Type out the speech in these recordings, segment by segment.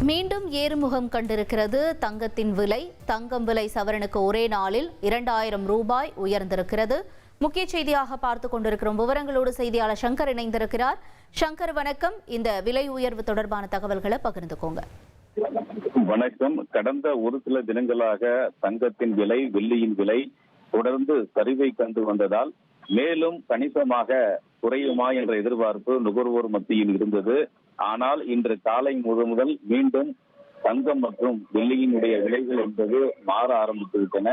மீண்டும் ஏறுமுகம் கண்டிருக்கிறது தங்கத்தின் விலை. தங்கம் விலை சவரனுக்கு ஒரே நாளில் 2000 ரூபாய் உயர்ந்திருக்கிறது. முக்கிய செய்தியாக பார்த்துக் கொண்டிருக்கிறோம். விவரங்களோடு செய்தியாளர் சங்கர் இணைந்திருக்கிறார். சங்கர், வணக்கம். இந்த விலை உயர்வு தொடர்பான தகவல்களை பகிர்ந்துக்கோங்க. வணக்கம். கடந்த ஒரு சில தினங்களாக தங்கத்தின் விலை, வெள்ளியின் விலை தொடர்ந்து சரிவை கண்டு வந்ததால் மேலும் கணிசமாக குறையுமா என்ற எதிர்பார்ப்பு நுகர்வோர் மத்தியில் இருந்தது. ஆனால் இன்று காலை முதல் மீண்டும் தங்கம் மற்றும் வெள்ளியினுடைய விலைகள் என்பது மாற ஆரம்பித்து விட்டன.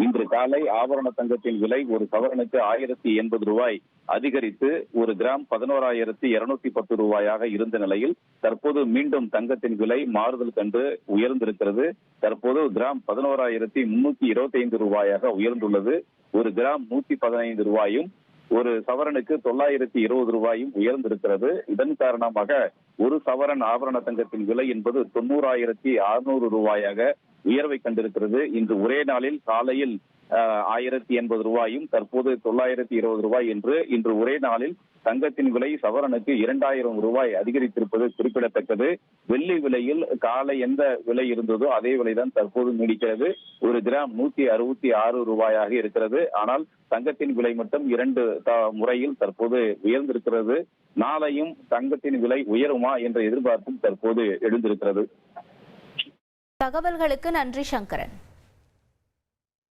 இன்று காலை ஆபரண தங்கத்தின் விலை ஒரு சவரனுக்கு 1080 ரூபாய் அதிகரித்து ஒரு கிராம் 11,210 ரூபாயாக இருந்த நிலையில் தற்போது மீண்டும் தங்கத்தின் விலை மாறுதல் கண்டு உயர்ந்திருக்கிறது. தற்போது கிராம் 11,325 ரூபாயாக உயர்ந்துள்ளது. ஒரு கிராம் 115 ரூபாயும் ஒரு சவரனுக்கு 920 ரூபாயும் உயர்ந்திருக்கிறது. இதன் காரணமாக ஒரு சவரன் ஆபரண தங்கத்தின் விலை என்பது 90,600 ரூபாயாக உயர்வை கண்டிருக்கிறது. இன்று ஒரே நாளில் காலையில் 1080 ரூபாயும் தற்போது 920 ரூபாய் என்று இன்று ஒரே நாளில் தங்கத்தின் விலை சவரனுக்கு 2000 ரூபாய் அதிகரித்திருப்பது குறிப்பிடத்தக்கது. வெள்ளி விலையில் காலை எந்த விலை இருந்ததோ அதே விலைதான் தற்போது நீடிக்கிறது. ஒரு கிராம் 166 ரூபாயாக இருக்கிறது. ஆனால் தங்கத்தின் விலை மட்டும் 2 முறையில் தற்போது உயர்ந்திருக்கிறது. நாளையும் தங்கத்தின் விலை உயருமா என்ற எதிர்பார்ப்பும் தற்போது எழுந்திருக்கிறது. தகவல்களுக்கு நன்றி சங்கரன்.